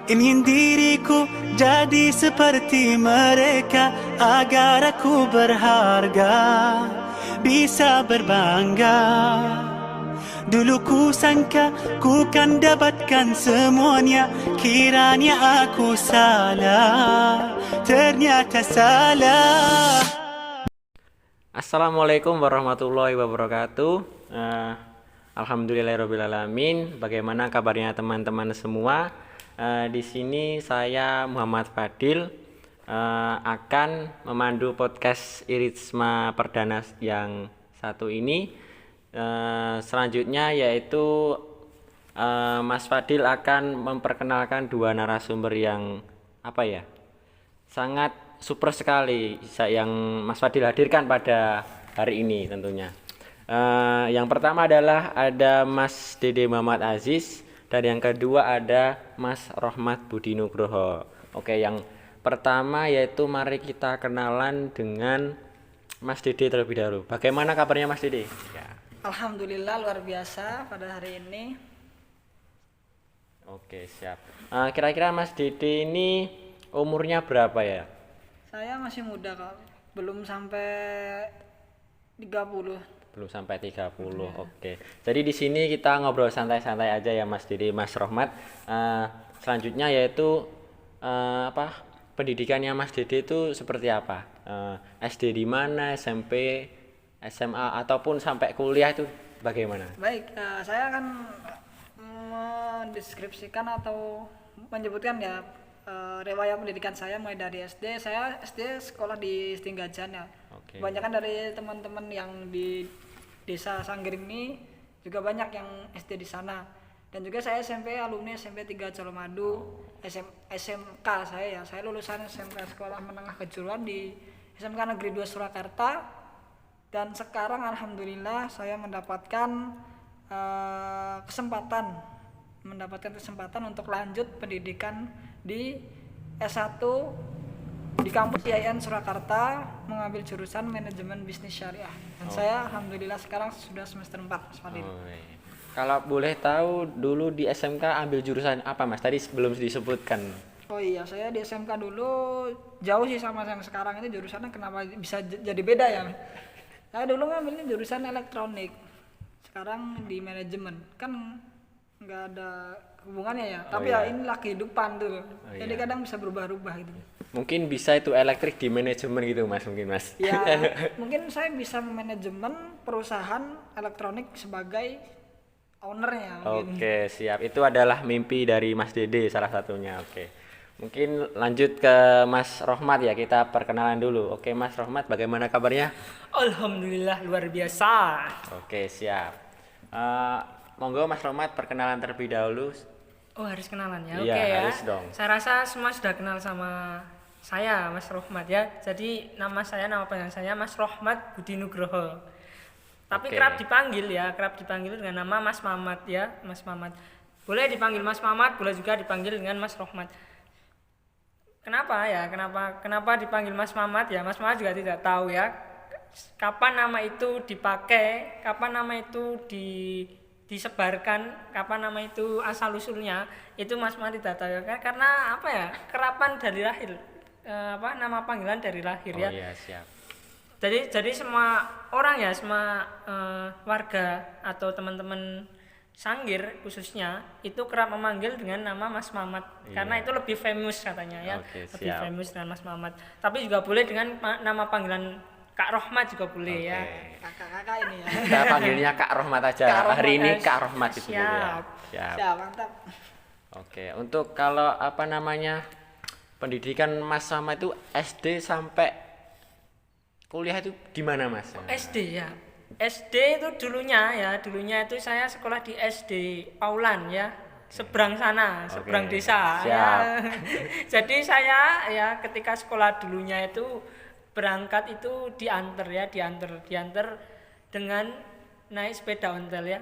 Ingin diriku jadi seperti mereka agar aku berharga, bisa berbangga. Dulu ku sangka ku kan dapatkan semuanya, kiranya aku salah, ternyata salah. Assalamualaikum warahmatullahi wabarakatuh. Alhamdulillahirobbilalamin. Bagaimana kabarnya teman-teman semua? Di sini saya Muhammad Fadil akan memandu podcast Iritsma Perdana yang satu ini. Selanjutnya yaitu Mas Fadil akan memperkenalkan dua narasumber yang sangat super sekali yang Mas Fadil hadirkan pada hari ini tentunya. Yang pertama adalah ada Mas Dede Muhammad Aziz dan yang kedua ada Mas Rohmat Budi Nugroho. Oke, yang pertama yaitu mari kita kenalan dengan Mas Dede terlebih dahulu. Bagaimana kabarnya Mas Dede? Ya. Alhamdulillah luar biasa pada hari ini. Oke, siap. Kira-kira Mas Dede ini umurnya berapa ya? Saya masih muda kak, belum sampai 30. Belum sampai 30. Oke. Jadi di sini kita ngobrol santai-santai aja ya Mas Dede, Mas Rohmat. Selanjutnya yaitu pendidikannya Mas Dede itu seperti apa? SD di mana, SMP, SMA ataupun sampai kuliah itu bagaimana? Baik, saya akan mendeskripsikan atau menyebutkan ya riwayat pendidikan saya mulai dari SD. Saya SD sekolah di Setinggajan ya. Oke. Kebanyakan dari teman-teman yang di Desa Sangger ini juga banyak yang SD di sana. Dan juga saya SMP alumni SMP 3 Colomadu. SMK saya lulusan SMK Sekolah Menengah Kejuruan di SMK Negeri 2 Surakarta. Dan sekarang alhamdulillah saya mendapatkan kesempatan untuk lanjut pendidikan di S1 di kampus IAIN Surakarta, mengambil jurusan manajemen bisnis syariah. Dan saya alhamdulillah sekarang sudah semester 4 Mas Fadil. Kalau boleh tahu dulu di SMK ambil jurusan apa Mas? Tadi belum disebutkan. Oh iya, saya di SMK dulu jauh sih sama yang sekarang ini jurusannya, kenapa bisa jadi beda ya? Saya dulu ngambilnya jurusan elektronik. Sekarang di manajemen. Kan nggak ada hubungannya ya, tapi ya inilah kehidupan tuh. Jadi kadang bisa berubah-ubah gitu. Mungkin bisa itu elektrik di manajemen gitu Mas, mungkin Mas. Ya, mungkin saya bisa manajemen perusahaan elektronik sebagai ownernya. Oke, siap. Itu adalah mimpi dari Mas Dede salah satunya. Oke. Mungkin lanjut ke Mas Rohmat ya, kita perkenalan dulu. Oke, Mas Rohmat, bagaimana kabarnya? Alhamdulillah luar biasa. Oke, siap. Monggo Mas Rohmat perkenalan terlebih dahulu. Oh, harus kenalan ya. Iya, Oke ya. harus dong. Saya rasa semua sudah kenal sama saya, Mas Rohmat ya. Jadi nama panggilan saya Mas Rohmat Budi Nugroho. Tapi kerap dipanggil dengan nama Mas Mamat ya, Mas Mamat. Boleh dipanggil Mas Mamat, boleh juga dipanggil dengan Mas Rohmat. Kenapa ya? Kenapa dipanggil Mas Mamat ya? Mas Mamat juga tidak tahu ya. Kapan nama itu dipakai, kapan nama itu disebarkan, kapan nama itu asal usulnya, itu Mas Mamat tidak tahu ya. Karena kerapan dari lahir, nama panggilan dari lahir ya. Oh iya, siap. Jadi semua orang ya, semua warga atau teman-teman Sanggir khususnya itu kerap memanggil dengan nama Mas Mamat. Karena itu lebih famous katanya ya. Lebih famous dengan Mas Mamat. Tapi juga boleh dengan nama panggilan Kak Rohmat juga boleh ya. Kakak-kakak ini ya. Kita panggilnya Kak Rohmat aja. Kak Rohmat Hari ini aja. Kak Rohmat itu Siap. ya. Siap. Siap, mantap. Oke, untuk kalau pendidikan Mas sama itu SD sampai kuliah itu di mana Mas? SD ya. SD itu dulunya itu saya sekolah di SD Paulan ya. Seberang sana, seberang desa. Siap. Ya. Jadi saya ya ketika sekolah dulunya itu berangkat itu diantar dengan naik sepeda ontel ya.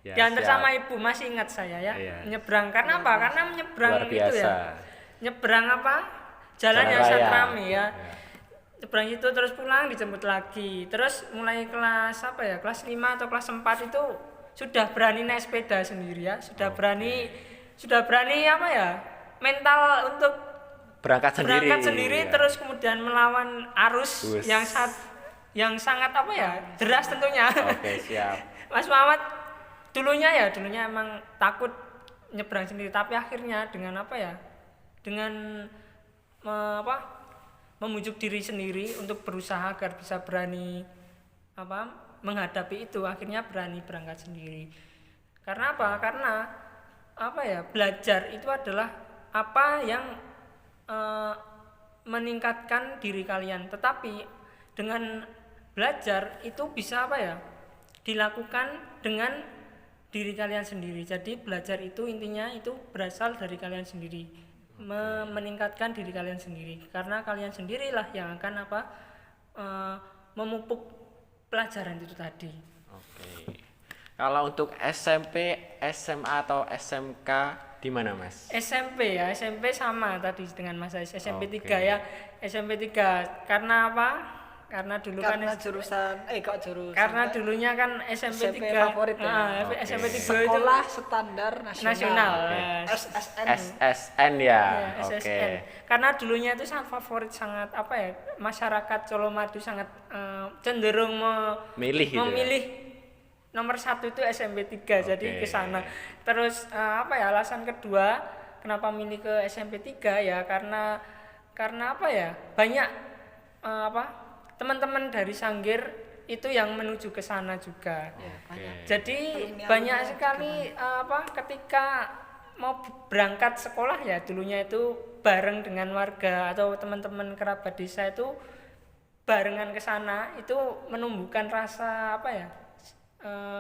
Ya, diantar siap. sama ibu, masih ingat saya ya. Iya. Nyebrang karena apa? Karena menyeberang Luar itu biasa. ya. Nyebrang Jalan yang raya. sangat rame ya. Nyebrang itu terus pulang dijemput lagi. Terus mulai kelas kelas 5 atau kelas 4 itu sudah berani naik sepeda sendiri ya. Sudah berani mental untuk Berangkat sendiri. Ya. terus kemudian melawan arus Wus. yang sangat apa ya, deras tentunya. Oke, siap. Mas Muhammad dulunya emang takut nyebrang sendiri, tapi akhirnya dengan apa ya, dengan membujuk diri sendiri untuk berusaha agar bisa berani menghadapi itu, akhirnya berani berangkat sendiri. Karena apa? Karena belajar itu adalah apa yang meningkatkan diri kalian, tetapi dengan belajar itu bisa dilakukan dengan diri kalian sendiri. Jadi belajar itu intinya itu berasal dari kalian sendiri, meningkatkan diri kalian sendiri, karena kalian sendirilah yang akan memupuk pelajaran itu tadi. Oke. Kalau untuk SMP, SMA atau SMK di mana, Mas? SMP sama tadi dengan Mas Ais, SMP 3 Oke. ya. SMP 3 karena apa? Karena dulu Karena kan jurusan karena dulunya kan SMP 3 favorit ya. Oke. SMP 3 itu sekolah standar nasional. SSN. SSN ya. ya, Oke. SSN. Karena dulunya itu sangat favorit, sangat masyarakat Colomadu sangat cenderung Milih gitu ya? memilih nomor 1 itu SMP 3. Jadi Oke. ke sana. Terus alasan kedua kenapa milih ke SMP 3 ya, karena banyak teman-teman dari Sangir itu yang menuju ke sana juga. Jadi banyak sekali ketika mau berangkat sekolah ya, dulunya itu bareng dengan warga atau teman-teman kerabat desa itu barengan ke sana, itu menumbuhkan rasa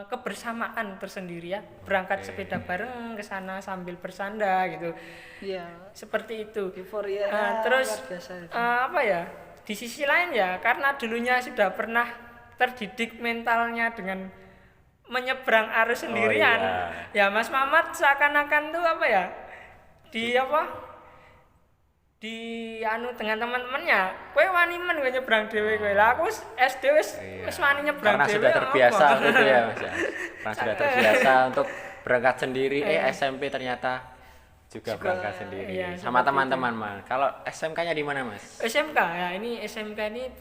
kebersamaan tersendiri ya. Berangkat sepeda bareng ke sana sambil bersanda gitu. Iya. Seperti itu. Euforia Terus luar biasa itu. di sisi lain ya, karena dulunya sudah pernah terdidik mentalnya dengan menyeberang arus sendirian. Ya Mas Mamat seakan-akan tuh dengan teman-temannya, kowe wani men kowe nyebrang dhewe kowe. Lah aku SD wis wani nyebrang Karena dhewe. sudah terbiasa gitu ya, Mas ya. Karena sudah terbiasa untuk berangkat sendiri. SMP ternyata juga berangkat sendiri iya, sama seperti teman-teman, Mas. Kalau SMK-nya di mana, Mas? SMK ya, ini SMK ini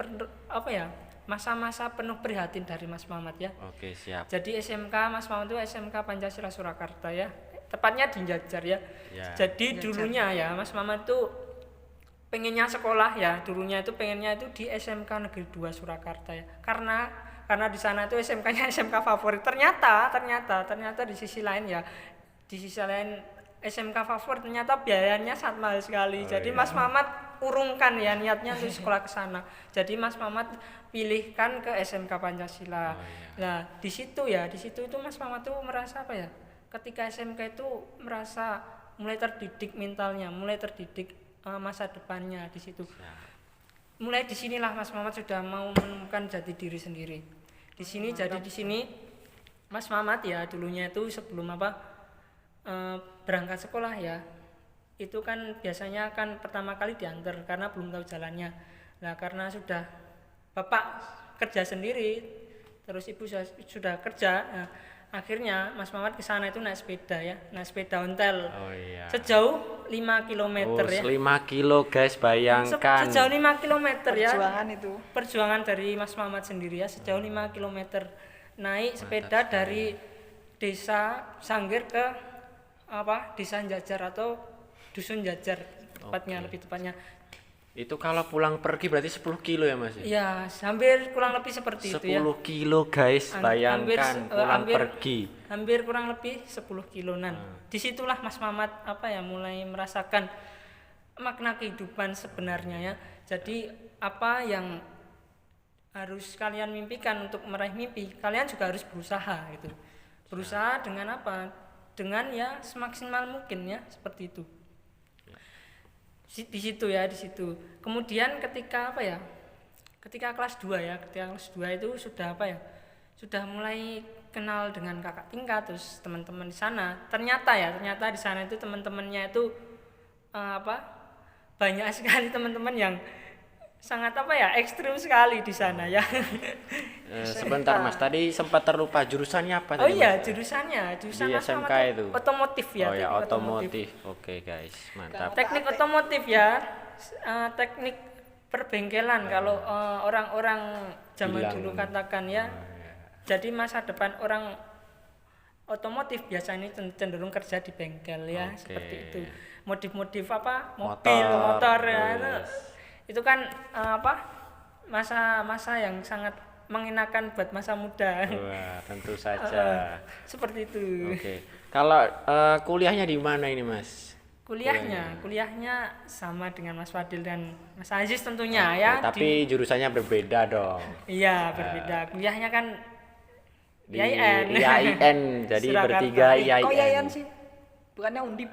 masa-masa penuh prihatin dari Mas Mamat ya. Oke, siap. Jadi SMK Mas Mamat itu SMK Pancasila Surakarta ya. Tepatnya di Jajar ya. Ya. Jadi dulunya ya Mas Mamat itu pengennya sekolah ya. Dulunya itu pengennya itu di SMK Negeri 2 Surakarta ya. Karena di sana itu SMK-nya SMK favorit. Ternyata di sisi lain ya. Di sisi lain SMK favorit ternyata biayanya sangat mahal sekali. Jadi Mas Mamat urungkan ya niatnya untuk sekolah ke sana. Jadi Mas Mamat pilihkan ke SMK Pancasila. Nah, di situ itu Mas Mamat tuh merasa ketika SMK itu merasa mulai terdidik mentalnya, mulai terdidik masa depannya di situ. Mulai di sinilah Mas Mamat sudah mau menemukan jati diri sendiri. Di sini Mas Mamat ya dulunya itu sebelum berangkat sekolah ya, itu kan biasanya kan pertama kali diantar karena belum tahu jalannya. Nah, karena sudah bapak kerja sendiri, terus ibu sudah kerja, nah, akhirnya Mas Mamat ke sana itu naik sepeda ontel. Sejauh 5 km ya. 5 kilo guys, bayangkan. Sejauh 5 km ya. Perjuangan itu. Perjuangan dari Mas Mamat sendiri ya, sejauh 5 km naik sepeda dari desa Sangir ke Desa Jajar atau Dusun Jajar lebih tepatnya. Itu kalau pulang pergi berarti 10 kilo ya, Mas? Iya, hampir kurang lebih seperti itu ya. 10 kilo guys, bayangkan pulang pergi. Hampir kurang lebih 10 kilonan. Disitulah Mas Mamat mulai merasakan makna kehidupan sebenarnya ya. Jadi apa yang harus kalian mimpikan untuk meraih mimpi, kalian juga harus berusaha gitu. Berusaha dengan apa? Dengan ya semaksimal mungkin ya, seperti itu. Di situ. Kemudian ketika ketika kelas 2 itu sudah sudah mulai kenal dengan kakak tingkat, terus teman-teman di sana. Ternyata di sana itu teman-temannya itu banyak sekali teman-teman sangat apa ya, ekstrim sekali di sana ya. Sebentar Mas, tadi sempat terlupa jurusannya apa Oh tadi, iya, Mas? jurusan Di Mas SMK Muhammad itu. otomotif ya. Oh ya, teknik otomotif. Oke guys, mantap. Teknik otomotif ya. Teknik perbengkelan kalau orang-orang zaman Bilang. dulu katakan ya. Jadi masa depan orang otomotif biasanya cenderung kerja di bengkel ya, Oke. seperti itu. Modif-modif apa? Motor, Mobil, motor ya. terus. Itu kan apa? Masa-masa yang sangat mengenakan buat masa muda. Wah, tentu saja. Seperti itu. Oke. Kalau kuliahnya di mana ini, Mas? Kuliahnya sama dengan Mas Fadil dan Mas Aziz tentunya ya. Tapi jurusannya berbeda dong. Iya, berbeda. Kuliahnya kan Di IAIN. IAIN, jadi Surakarta. bertiga IAIN. Kok IAIN sih? Bukannya Undip.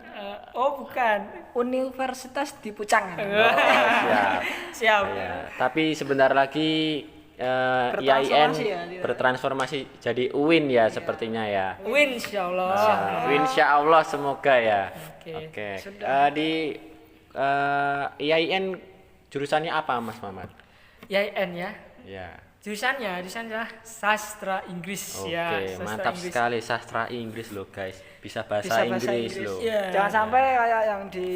Oh, bukan. Universitas di Pucang. Oh, siap. Siap. Ya, tapi sebentar lagi IAIN Bertransformasi ya, dia. bertransformasi jadi UIN ya sepertinya ya. Win insyaallah. Insya Allah semoga ya. Oke. Oke. Di IAIN jurusannya apa Mas Mamat? IAIN ya. Ya. Jurusannya adalah sastra Inggris Oke, ya. Sastra mantap Inggris. sekali sastra Inggris loh guys. Bisa bahasa Bisa bahasa Inggris Inggris. loh. Iya. Jangan sampai kayak yang di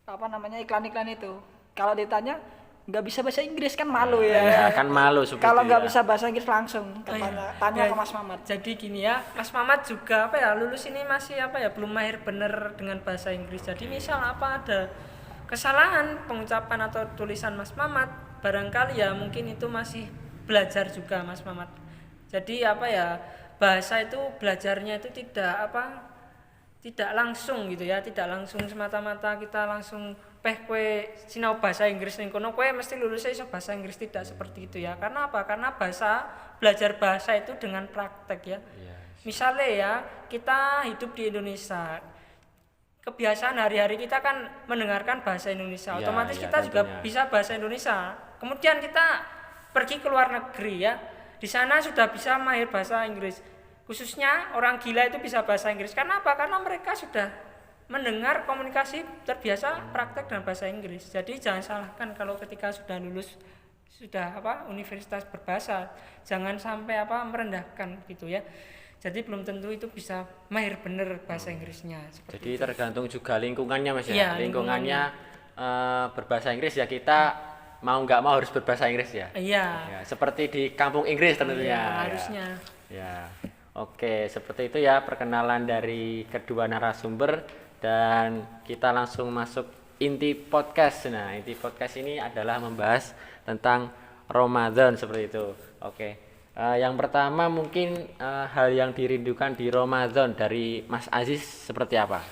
apa namanya iklan-iklan itu. Kalau ditanya nggak bisa bahasa Inggris kan malu Ya, ya. kan malu seperti Kalau nggak ya. bisa bahasa Inggris langsung tanya Ya, ke Mas Mamat. Jadi gini ya, Mas Mamat juga apa ya, lulus ini masih apa ya, belum mahir bener dengan bahasa Inggris. Jadi misal apa ada kesalahan pengucapan atau tulisan Mas Mamat, barangkali ya mungkin itu masih belajar juga Mas Mamat. Jadi apa ya, bahasa itu belajarnya itu tidak langsung gitu ya, tidak langsung semata-mata kita langsung kue sinau bahasa Inggris ning kono kue mesti lulusnya iso bahasa Inggris, tidak seperti itu ya. Karena apa? Karena belajar bahasa itu dengan praktek ya. Misalnya ya, kita hidup di Indonesia, kebiasaan hari-hari kita kan mendengarkan bahasa Indonesia, Ya, otomatis ya, kita juga tentunya. bisa bahasa Indonesia. Kemudian kita pergi ke luar negeri ya, di sana sudah bisa mahir bahasa Inggris. Khususnya orang gila itu bisa bahasa Inggris. Karena apa? Karena mereka sudah mendengar komunikasi terbiasa praktek dengan bahasa Inggris. Jadi jangan salahkan kalau ketika sudah lulus sudah universitas berbahasa, jangan sampai merendahkan gitu ya. Jadi belum tentu itu bisa mahir bener bahasa Inggrisnya. Jadi tergantung juga lingkungannya Mas ya. Iya, Lingkungannya berbahasa Inggris ya, kita mau nggak mau harus berbahasa Inggris ya. Iya. Ya, seperti di kampung Inggris tentunya. Iya, ya. harusnya. Ya. Oke, seperti itu ya perkenalan dari kedua narasumber dan kita langsung masuk inti podcast. Nah, inti podcast ini adalah membahas tentang Ramadan seperti itu. Oke. Yang pertama mungkin hal yang dirindukan di Ramadan dari Mas Aziz seperti apa?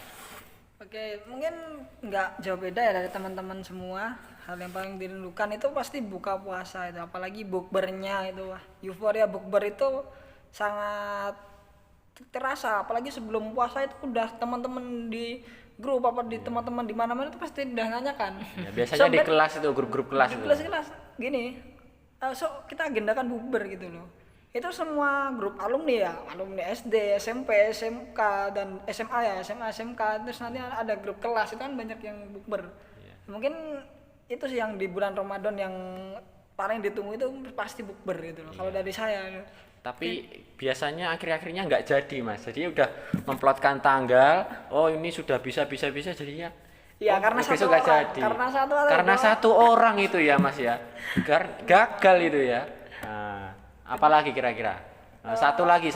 Oke, mungkin nggak jauh beda ya dari teman-teman semua. Hal yang paling dirindukan itu pasti buka puasa itu, apalagi bukbernya itu, wah, euforia bukber itu sangat terasa. Apalagi sebelum puasa itu udah teman-teman di grup apa di teman-teman di mana-mana itu pasti udah nanyakan. Ya, biasanya di kelas itu grup-grup kelas Di itu. kelas gini, so kita agendakan bukber gitu loh. Itu semua grup alumni ya, alumni SD, SMP, SMK dan SMA ya, SMA, SMK. Terus nanti ada grup kelas, itu kan banyak yang bukber. Mungkin itu sih yang di bulan Ramadan yang paling ditunggu itu pasti bukber gitu loh. Kalau dari saya. Tapi biasanya akhir-akhirnya nggak jadi Mas. Jadi udah memplotkan tanggal, oh ini sudah bisa jadinya. Iya, karena besok satu nggak orang, jadi. karena satu orang itu ya Mas ya. Gagal itu ya. Nah, apalagi kira-kira? Satu lagi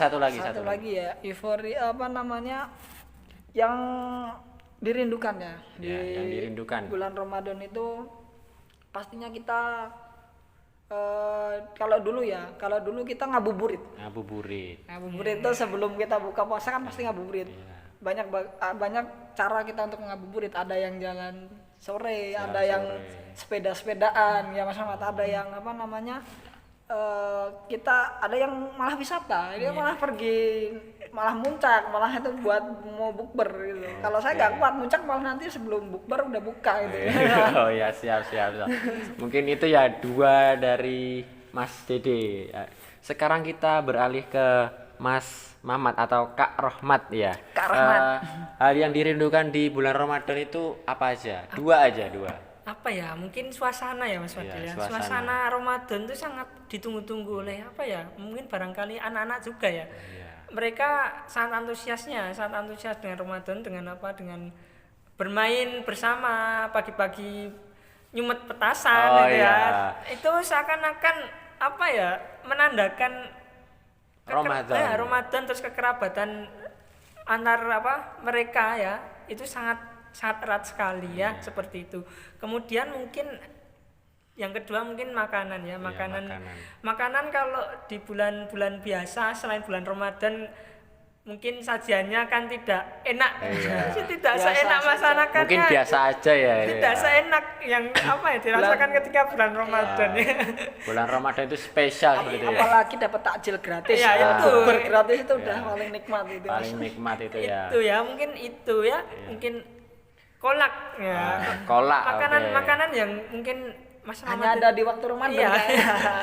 ya, euforia apa namanya yang dirindukan ya, yang dirindukan. bulan Ramadan itu pastinya kita kalau dulu kita ngabuburit itu sebelum kita buka puasa kan pasti ngabuburit. Banyak cara kita untuk ngabuburit, ada yang jalan sore, ada yang sepeda-sepedaan ya Mas Ahmad, ada yang apa namanya kita ada yang malah wisata, dia malah pergi, malah muncak, malah itu buat mau bukber gitu. Kalau saya nggak kuat muncak, malah nanti sebelum bukber udah buka gitu. Oh ya, siap. Mungkin itu ya dua dari Mas Dede. Sekarang kita beralih ke Mas Mamat atau Kak Rohmat ya. Kak Rohmat. Hal yang dirindukan di bulan Ramadan itu apa aja? Dua aja. apa ya, mungkin suasana ya Mas Fadil Iya, ya. suasana. Suasana Ramadan itu sangat ditunggu-tunggu oleh apa ya? Mungkin barangkali anak-anak juga ya. Iya. Mereka sangat antusias dengan Ramadan, dengan apa? Dengan bermain bersama pagi-pagi, nyumet petasan Oh, gitu ya. iya. Itu seakan-akan apa ya? Menandakan Ramadan. Ramadan, terus kekerabatan antar apa mereka ya, itu sangat erat sekali ya, seperti itu. Kemudian mungkin yang kedua mungkin makanan ya, makanan kalau di bulan-bulan biasa selain bulan Ramadan mungkin sajiannya kan tidak enak. Iya. Tidak seenak masyarakat. Mungkin biasa aja ya ini Tidak ya. seenak yang apa ya dirasakan ketika bulan Ramadan ya. Bulan Ramadan itu spesial seperti itu ya. Apalagi dapat takjil gratis. Iya, itu. Bukber gratis itu udah paling nikmat itu. Paling nikmat itu ya. Itu ya, mungkin itu ya, mungkin kolak ya. Kolak. Makanan yang mungkin Mas Hanya Muhammad ada di waktu Ramadan. Iya.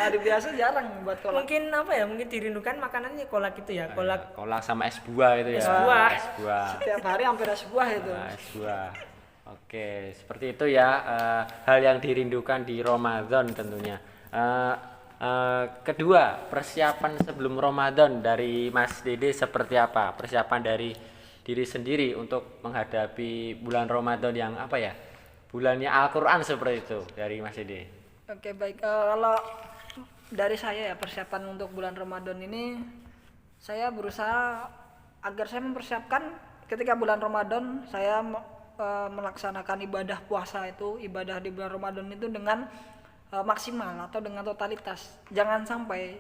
Hari biasa jarang buat kolak. mungkin apa ya, mungkin dirindukan makanannya kolak itu ya, kolak Kolak sama es buah itu ya. Es buah. Es buah. Setiap hari hampir sebuah itu. Nah, es buah. Oke, seperti itu ya hal yang dirindukan di Ramadan tentunya. Kedua, persiapan sebelum Ramadan dari Mas Dede seperti apa? Persiapan dari diri sendiri untuk menghadapi bulan Ramadan yang apa ya? Bulannya Al-Qur'an seperti itu dari Mas Dede. Oke, baik. Kalau dari saya ya, persiapan untuk bulan Ramadan ini saya berusaha agar saya mempersiapkan ketika bulan Ramadan saya melaksanakan ibadah puasa itu, ibadah di bulan Ramadan itu dengan maksimal atau dengan totalitas. Jangan sampai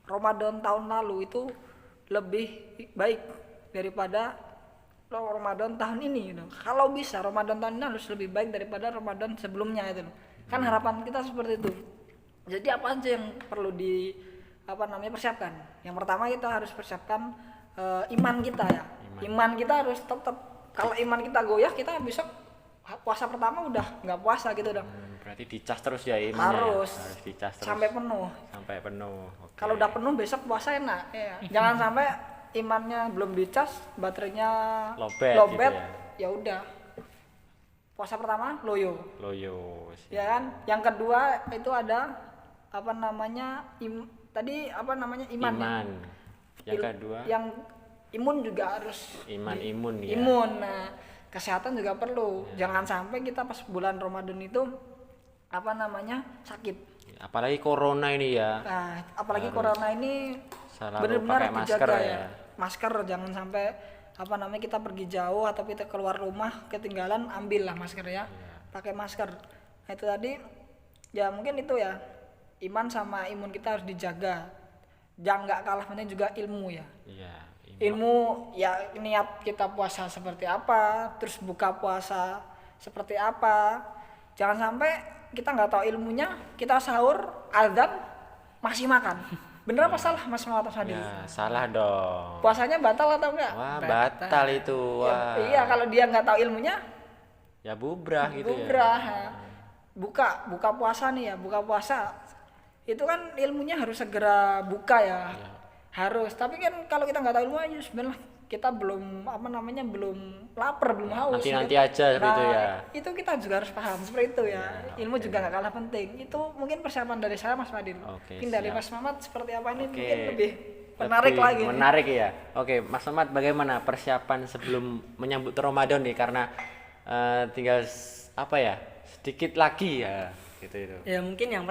Ramadan tahun lalu itu lebih baik daripada Ramadan tahun ini gitu. Kalau bisa Ramadan tahun ini harus lebih baik daripada Ramadan sebelumnya itu. Kan harapan kita seperti itu. Jadi apa aja yang perlu persiapkan? Yang pertama kita harus persiapkan iman kita ya. Iman kita harus tetap, kalau iman kita goyah kita besok puasa pertama udah nggak puasa gitu dong. Berarti dicas terus ya imannya. Harus dicas terus sampai penuh. sampai penuh. Oke. Kalau udah penuh besok puasa enak ya. Jangan sampai imannya belum dicas, baterainya Lobet gitu ya udah. Puasa pertama loyo. Loyo. Ya kan? Yang kedua itu ada iman. Iman. Yang kedua Yang imun juga harus imun ya. imun. Nah, kesehatan juga perlu. Jangan sampai kita pas bulan Ramadan itu sakit. Apalagi corona ini ya. Nah, apalagi corona ini Selalu benar-benar pakai masker dijaga ya. Masker jangan sampai kita pergi jauh atau kita keluar rumah ketinggalan, ambillah masker ya. Pakai masker. Nah, itu tadi ya, mungkin itu ya. Iman sama imun kita harus dijaga. Jangan nggak kalah penting juga ilmu ya. Iya. Ilmu ya, niat kita puasa seperti apa, terus buka puasa seperti apa. Jangan sampai kita nggak tahu ilmunya, kita sahur azan masih makan. Bener apa salah Mas Muhammad Fadil? Ya, salah dong. Puasanya batal atau enggak? Wah, batal itu. Wah. Iya, kalau dia nggak tahu ilmunya, Ya bubrah gitu ya. bubrah. Buka puasa nih ya, buka puasa. Itu kan ilmunya harus segera buka ya. Harus. Tapi kan kalau kita nggak tahu ilmunya, sebenarnya kita belum belum lapar, belum haus. Nanti aja gitu ya. Itu kita juga harus paham seperti itu ya. Ilmu juga nggak kalah penting. Itu mungkin persiapan dari saya Mas Fadil. Oke, Mungkin dari siap. Mas Mamat seperti apa ini Oke. mungkin lebih menarik lagi. Menarik ya. Oke, Mas Ahmad, bagaimana persiapan sebelum menyambut Ramadan nih, karena tinggal sedikit lagi ya gitu itu. ya. Mungkin yang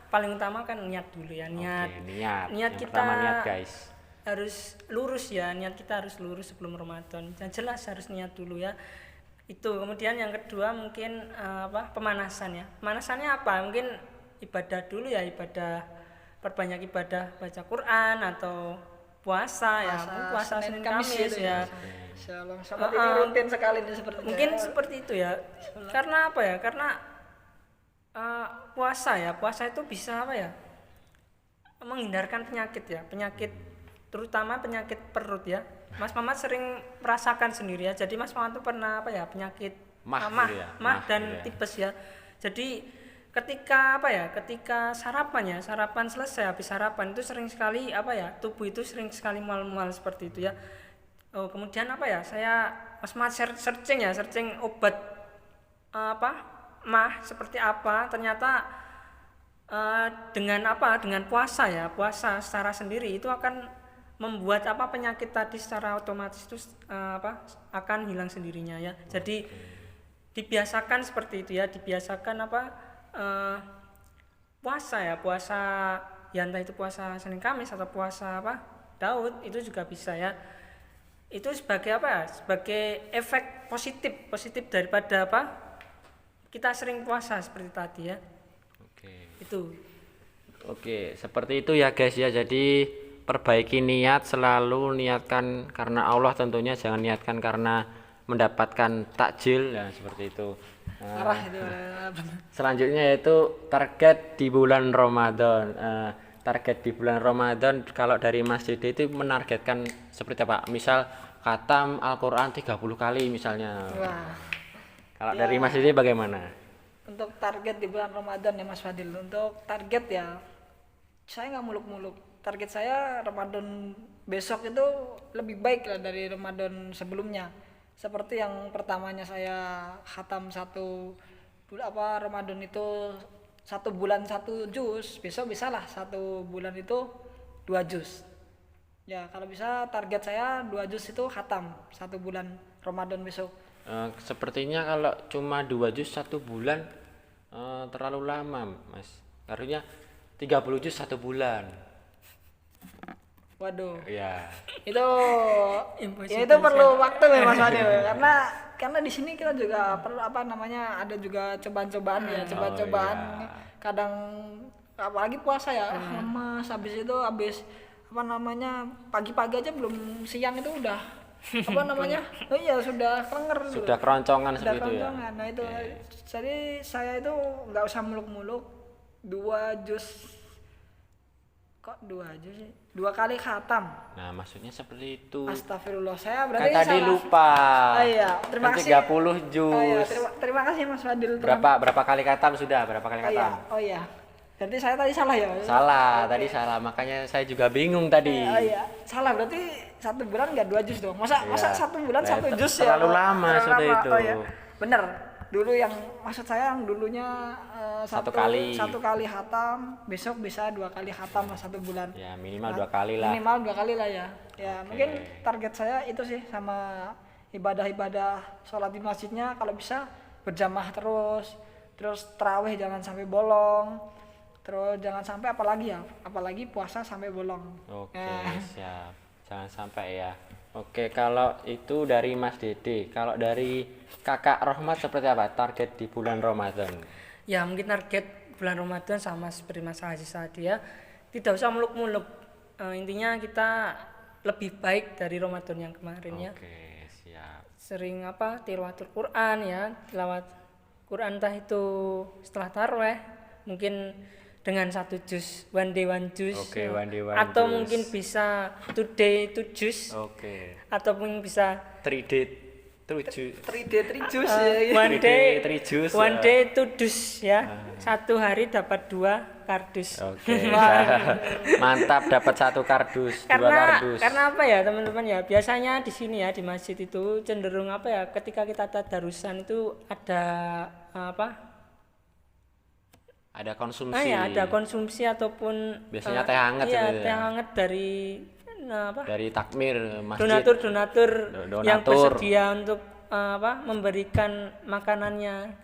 paling utama kan niat dulu ya, niat. Oke, niat. Niat Yang kita pertama niat, guys. harus lurus ya, niat kita harus lurus sebelum Ramadan. Dan jelas harus niat dulu ya. Itu. Kemudian yang kedua mungkin pemanasan ya. Pemanasannya apa? Mungkin ibadah dulu ya, perbanyak ibadah, baca Quran atau puasa ya. Puasa Senin Kamis ya. Shalom. Sama ini rutin sekali nih seperti Mungkin seperti itu ya. Karena apa ya? Karena puasa itu bisa menghindarkan penyakit ya, terutama penyakit perut ya. Mas Mamat sering merasakan sendiri ya. Jadi Mas Mamat itu pernah penyakit Mah dan gitu ya. tipes ya. Jadi ketika sarapan selesai, habis sarapan itu sering sekali tubuh itu sering sekali mual-mual seperti itu ya. Kemudian Mas Mamat searching obat seperti apa, ternyata dengan puasa ya, puasa secara sendiri itu akan membuat penyakit tadi secara otomatis itu akan hilang sendirinya ya. Jadi dibiasakan seperti itu ya, dibiasakan puasa ya entah itu puasa Senin Kamis atau puasa Daud itu juga bisa ya. Itu sebagai sebagai efek positif daripada kita sering puasa seperti tadi ya. Itu Oke, seperti itu ya guys ya. Jadi perbaiki niat, selalu niatkan karena Allah tentunya, jangan niatkan karena mendapatkan takjil ya, seperti itu. Selanjutnya yaitu target di bulan Ramadan. Target di bulan Ramadan kalau dari Mas Dede itu menargetkan seperti apa? Misal khatam Al-Qur'an 30 kali misalnya. Wah. Kalau dari Mas Dede bagaimana? Untuk target di bulan Ramadan ya Mas Fadil, untuk target ya saya nggak muluk-muluk. Target saya Ramadan besok itu lebih baik lah dari Ramadan sebelumnya. Seperti yang pertamanya saya khatam Ramadan itu 1 bulan 1 juz, besok bisalah 1 bulan itu 2 juz. Ya kalau bisa target saya 2 juz itu khatam 1 bulan Ramadan besok. Sepertinya kalau cuma 2 juz 1 bulan terlalu lama Mas. Harusnya 30 juz 1 bulan. Waduh. Iya. Itu itu perlu waktu ya Mas Fadil. karena di sini kita juga perlu ada juga cobaan-cobaan ya, cobaan-cobaan. Kadang apalagi puasa ya, lemas, habis pagi-pagi aja belum siang itu udah sudah kenger, sudah keroncongan seperti itu ya. Nah itu jadi saya itu nggak usah muluk-muluk 2 juz. Kok 2 juz sih? 2 kali khatam. Nah maksudnya seperti itu. Astagfirullah, saya berarti kan tadi salah. lupa. Iya, terima kasih. 30 juz. Terima kasih Mas Fadil. Berapa kali khatam sudah? Berapa kali khatam? Oh iya. Berarti saya tadi salah ya? Salah, tadi salah. Makanya saya juga bingung tadi. Iya. Salah, berarti 1 bulan enggak 2 juz dong. Masa 1 bulan 1 juz ya? Terlalu lama seperti itu. Oh, iya. Bener. Dulu yang maksud saya yang dulunya 1 kali khatam, besok bisa 2 kali khatam 1 bulan. Ya, minimal 2 kali lah. Minimal 2 kali lah ya. Ya, mungkin target saya itu sih, sama ibadah-ibadah sholat di masjidnya kalau bisa berjamaah terus tarawih jangan sampai bolong. Terus jangan sampai apalagi puasa sampai bolong. Oke, siap. Jangan sampai ya. Oke, kalau itu dari Mas Dede. Kalau dari Kakak Rohmat seperti apa target di bulan Ramadan? Ya mungkin target bulan Ramadan sama seperti Mas Aziz tadi ya. Tidak usah muluk-muluk. Intinya kita lebih baik dari Ramadan yang kemarin ya. Oke, siap. Sering tilawatul Quran ya. Tilawat Quran entah itu setelah tarawih mungkin dengan 1 juz, one day one juz. Oke, one day one atau juz. mungkin bisa today 2 juz. Oke. Atau mungkin bisa 3 day 3 juz. 3 day 3 juz one day 3 juz. One day 2 juz ya. 1 hari dapat 2 kardus. Oke. Mantap, dapat 1 kardus, 2 kardus. Karena apa ya teman-teman ya? Biasanya di sini ya di masjid itu cenderung ketika kita tadarusan itu ada ada konsumsi. Ada konsumsi ataupun biasanya teh hangat teh hangat dari dari takmir masjid. Donatur yang bersedia untuk memberikan makanannya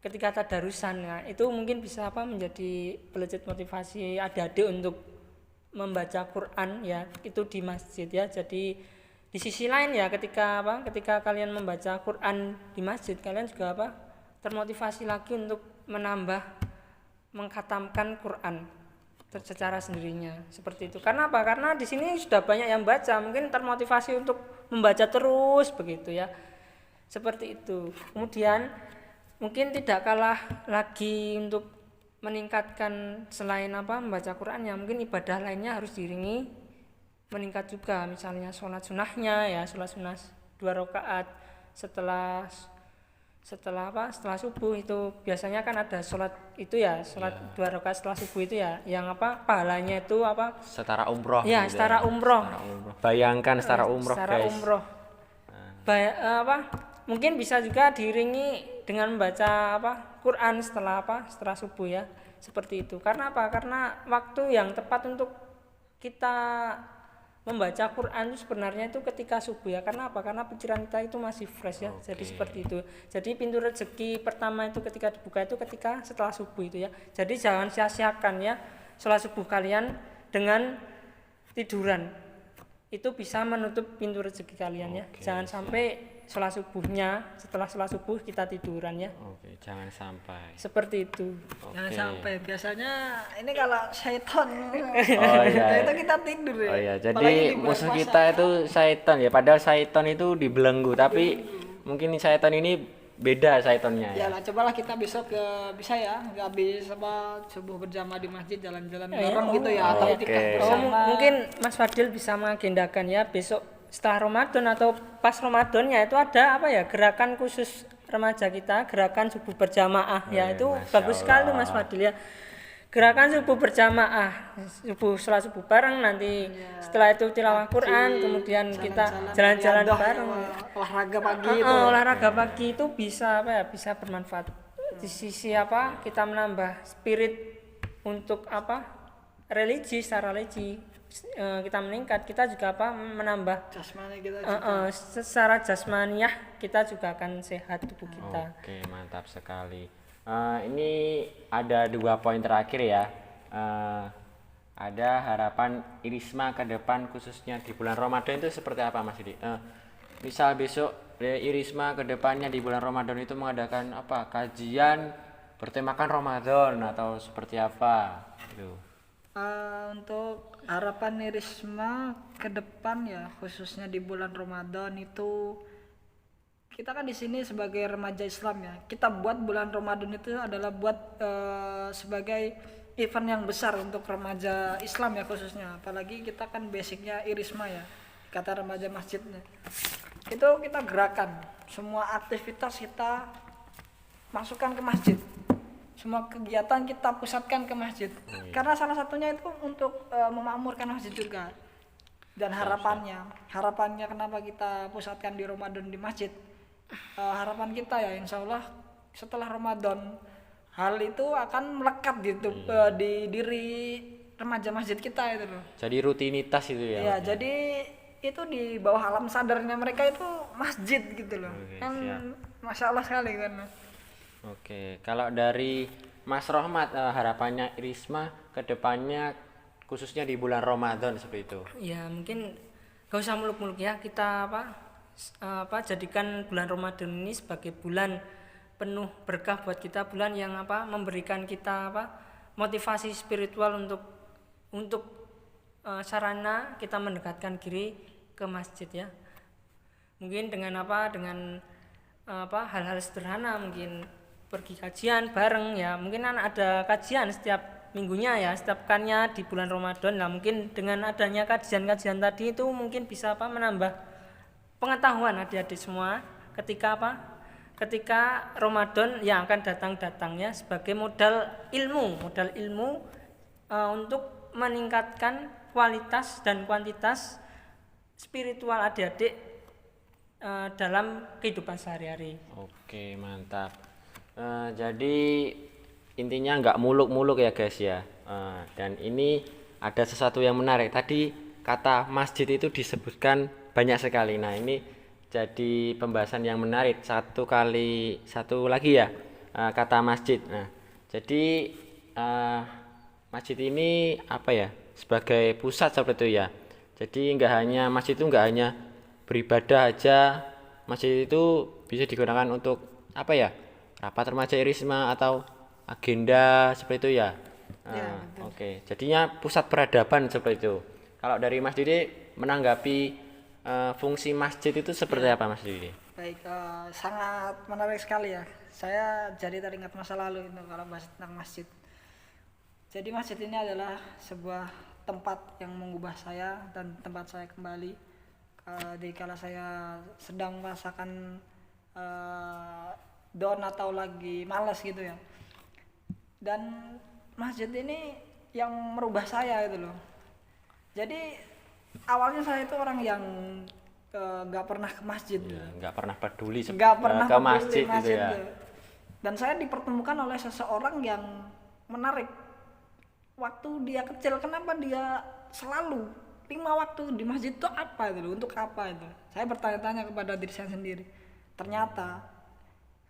ketika tadarusan ya. Itu mungkin bisa menjadi pelecut motivasi adik-adik untuk membaca Quran ya, itu di masjid ya. Jadi di sisi lain ya ketika kalian membaca Quran di masjid, kalian juga termotivasi lagi untuk mengkhatamkan Quran secara sendirinya seperti itu. Karena karena di sini sudah banyak yang baca, mungkin termotivasi untuk membaca terus begitu ya, seperti itu. Kemudian mungkin tidak kalah lagi untuk meningkatkan selain membaca Qurannya, mungkin ibadah lainnya harus diiringi meningkat juga. Misalnya sholat sunnahnya ya, sholat sunnah 2 rakaat setelah subuh itu biasanya kan ada sholat itu ya, sholat 2 rakaat setelah subuh itu ya, yang pahalanya itu setara umroh ya, gitu setara umroh. Bayangkan setara umroh setara guys. Umroh. Mungkin bisa juga diiringi dengan membaca Quran setelah subuh ya, seperti itu. Karena apa? Karena waktu yang tepat untuk kita membaca Quran itu sebenarnya itu ketika subuh ya. Karena apa? Karena pikiran kita itu masih fresh ya. Jadi seperti itu. Jadi pintu rezeki pertama itu ketika dibuka itu ketika setelah subuh itu ya. Jadi jangan sia-siakan ya sholat subuh kalian dengan tiduran. Itu bisa menutup pintu rezeki kalian ya. Jangan sampai sholat subuhnya, setelah sholat subuh kita tiduran ya. Oke, jangan sampai. Seperti itu. Jangan sampai, biasanya ini kalau syaitan Oh iya. itu kita tidur ya. Oh iya, Apalagi jadi di bulan musuh puasa. kita itu syaitan ya. Padahal syaitan itu dibelenggu, tapi mungkin syaitan ini beda syaitannya Ya ya. lah, cobalah kita besok bisa ya, habis subuh berjamaah di masjid, jalan-jalan Iya. bareng gitu ya, atau Oke. itikaf Oh, bersama. mungkin Mas Fadil bisa mengagendakan ya besok setelah Ramadan atau pas Ramadannya itu ada gerakan khusus remaja kita, gerakan subuh berjamaah ya. Itu Masya bagus sekali Mas Fadil ya. Gerakan subuh berjamaah, sholat subuh bareng, nanti setelah itu tilawah Quran, kemudian kita jalan-jalan riadah, bareng. olahraga pagi itu. Olahraga pagi itu bisa bisa bermanfaat. Di sisi kita menambah spirit untuk religi, secara religi kita meningkat, kita juga menambah Jasmani kita secara jasmaniah kita juga akan sehat tubuh kita. Oke, mantap sekali. Ini ada 2 poin terakhir ya. Ada harapan Irisma ke depan khususnya di bulan Ramadan itu seperti apa Mas Didi? Misal besok Irisma ke depannya di bulan Ramadan itu mengadakan kajian bertemakan Ramadan atau seperti apa gitu. Untuk harapan Risma ke depan ya, khususnya di bulan Ramadan itu, kita kan di sini sebagai remaja Islam ya, kita buat bulan Ramadan itu adalah buat sebagai event yang besar untuk remaja Islam ya khususnya. Apalagi kita kan basicnya Irisma ya, kata remaja masjidnya. Itu kita gerakan, semua aktivitas kita masukkan ke masjid. Semua kegiatan kita pusatkan ke masjid. Karena salah satunya itu untuk memakmurkan masjid juga. Dan harapannya kenapa kita pusatkan di Ramadan di masjid? Harapan kita ya insya Allah setelah Ramadan hal itu akan melekat di diri remaja masjid kita itu loh. Jadi rutinitas itu ya. Ya, jadi itu di bawah alam sadarnya mereka itu masjid gitu loh. Kan siap. Masya Allah sekali kan. Oke, kalau dari Mas Rohmat harapannya Irisma ke depannya khususnya di bulan Ramadan seperti itu. Ya mungkin gak usah muluk-muluk ya, kita jadikan bulan Ramadan ini sebagai bulan penuh berkah buat kita, bulan yang memberikan kita motivasi spiritual untuk sarana kita mendekatkan diri ke masjid ya. Mungkin dengan hal-hal sederhana, mungkin pergi kajian bareng ya, mungkin ada kajian setiap minggunya ya, setiap pekannya di bulan Ramadan. Nah mungkin dengan adanya kajian-kajian tadi itu mungkin bisa menambah pengetahuan adik-adik semua ketika Ramadan yang akan datang-datangnya sebagai modal ilmu untuk meningkatkan kualitas dan kuantitas spiritual adik-adik dalam kehidupan sehari-hari. Oke, mantap. Jadi intinya nggak muluk-muluk ya guys ya. Dan ini ada sesuatu yang menarik. Tadi kata masjid itu disebutkan banyak sekali. Nah ini jadi pembahasan yang menarik. Satu lagi ya kata masjid. Nah jadi masjid ini sebagai pusat seperti itu ya. Jadi masjid itu nggak hanya beribadah aja. Masjid itu bisa digunakan untuk rapat remaja Irisma atau agenda seperti itu ya. Oke, jadinya pusat peradaban seperti itu. Kalau dari Mas Didi menanggapi fungsi masjid itu seperti apa Mas Didi? Baik, sangat menarik sekali ya. Saya jadi teringat masa lalu itu kalau bahas tentang masjid. Jadi masjid ini adalah sebuah tempat yang mengubah saya dan tempat saya kembali di kala saya sedang merasakan down atau lagi malas gitu ya. Dan masjid ini yang merubah saya gitu loh. Jadi awalnya saya itu orang yang nggak pernah ke masjid, Nggak pernah peduli nggak pernah ke peduli masjid gitu ya. tuh. Dan saya dipertemukan oleh seseorang yang menarik. Waktu dia kecil, kenapa dia selalu 5 waktu di masjid itu apa itu, untuk apa itu? Saya bertanya-tanya kepada diri saya sendiri. Ternyata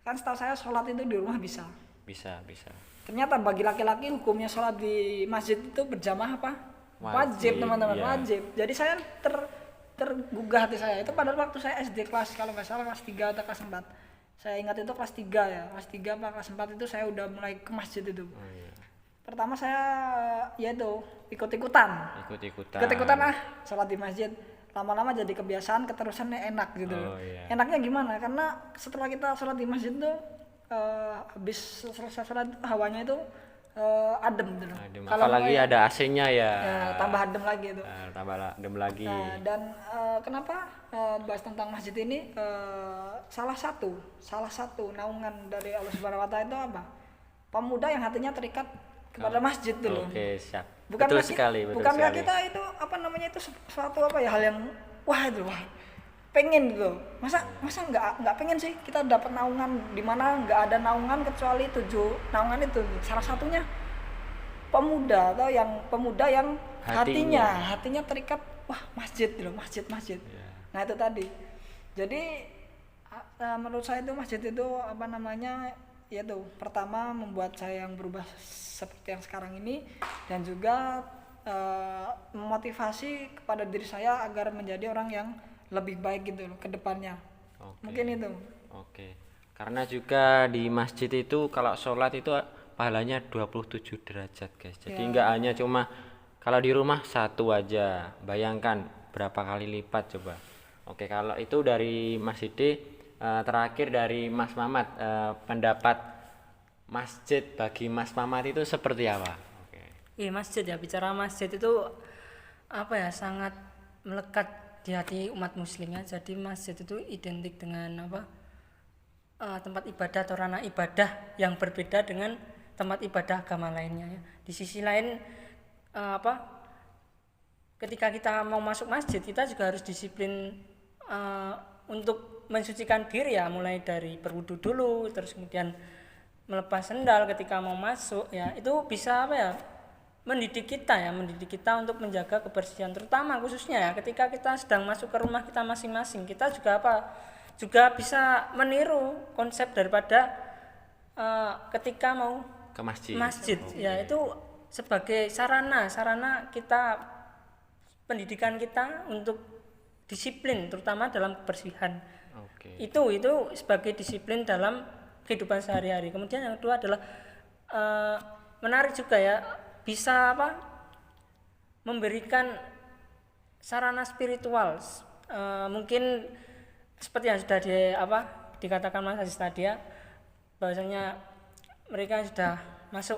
kan setahu saya sholat itu di rumah bisa. Bisa. Ternyata bagi laki-laki hukumnya sholat di masjid itu berjamaah apa? Wajib teman-teman, iya. wajib. Jadi saya tergugah hati saya itu pada waktu saya SD kelas, kalau nggak salah kelas 3 atau kelas 4. Saya ingat itu kelas 3 ya, kelas 3 apa kelas 4 itu saya udah mulai ke masjid itu. Iya. Pertama saya ya itu ikut-ikutan sholat di masjid. Lama-lama jadi kebiasaan, keterusannya enak gitu. Iya. Enaknya gimana? Karena setelah kita sholat di masjid tuh habis selesai sholat hawanya itu adem gitu. Apalagi ada AC-nya ya. Tambah adem lagi itu. Tambah adem lagi. Nah, dan kenapa bahas tentang masjid ini, salah satu naungan dari Allah Subhanahu wa taala itu apa? Pemuda yang hatinya terikat kepada masjid dulu. Oke, siap. Bukankah betul sekali. kita itu apa namanya itu suatu apa ya, hal yang wah pengen gitu. Masa nggak pengen sih kita dapat naungan di mana nggak ada naungan kecuali 7 naungan itu. Salah satunya pemuda yang hatinya terikat masjid gitu, masjid. Yeah. Nah itu tadi. Jadi menurut saya itu masjid itu apa namanya, yaitu pertama membuat saya yang berubah seperti yang sekarang ini, dan juga memotivasi kepada diri saya agar menjadi orang yang lebih baik gitu loh ke depannya. Mungkin itu. Oke. Karena juga di masjid itu kalau sholat itu pahalanya 27 derajat guys. Jadi nggak hanya cuma kalau di rumah 1 aja. Bayangkan berapa kali lipat coba. Oke, kalau itu dari Mas Hidi. Terakhir dari Mas Mamat, pendapat masjid bagi Mas Mamat itu seperti apa? Iya, masjid ya, bicara masjid itu apa ya, sangat melekat di hati umat muslim ya. Jadi masjid itu identik dengan apa, tempat ibadah atau ranah ibadah yang berbeda dengan tempat ibadah agama lainnya ya. Di sisi lain ketika kita mau masuk masjid, kita juga harus disiplin untuk mensucikan diri ya, mulai dari berwudu dulu, terus kemudian melepas sendal ketika mau masuk ya. Itu bisa apa ya, mendidik kita untuk menjaga kebersihan, terutama khususnya ya ketika kita sedang masuk ke rumah kita masing-masing. Kita juga bisa meniru konsep daripada ketika mau Ke masjid ya, itu sebagai sarana kita, pendidikan kita untuk disiplin terutama dalam kebersihan. Itu sebagai disiplin dalam kehidupan sehari-hari. Kemudian yang kedua adalah menarik juga ya, bisa memberikan sarana spiritual. Mungkin seperti yang sudah dikatakan Mas Aziz tadi ya, bahwasanya mereka sudah masuk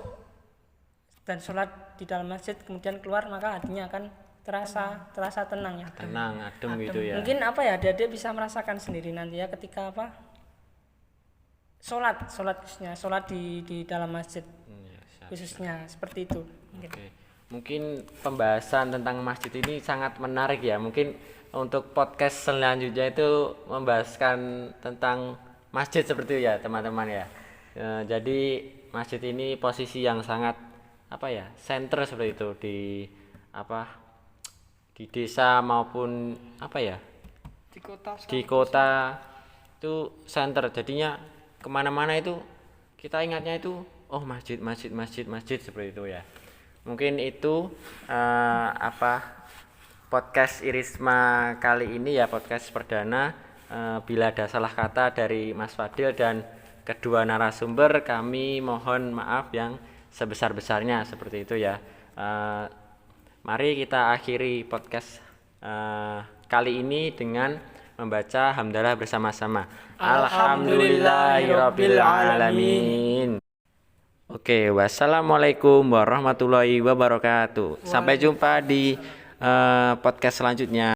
dan sholat di dalam masjid kemudian keluar, maka hatinya akan terasa tenang ya, adem gitu ya. Mungkin dia bisa merasakan sendiri nanti ya ketika sholat di dalam masjid. Khususnya seperti itu. Mungkin pembahasan tentang masjid ini sangat menarik ya. Mungkin untuk podcast selanjutnya itu membahaskan tentang masjid seperti itu ya teman-teman ya. Jadi masjid ini posisi yang sangat center seperti itu di desa maupun di kota itu center. Jadinya kemana-mana itu kita ingatnya itu masjid seperti itu ya. Mungkin itu podcast Irisma kali ini ya, podcast perdana. Bila ada salah kata dari Mas Fadil dan kedua narasumber, kami mohon maaf yang sebesar-besarnya seperti itu ya. Mari kita akhiri podcast kali ini dengan membaca hamdalah bersama-sama. Alhamdulillahirabbil alamin. Oke, wassalamualaikum warahmatullahi wabarakatuh. Sampai jumpa di podcast selanjutnya.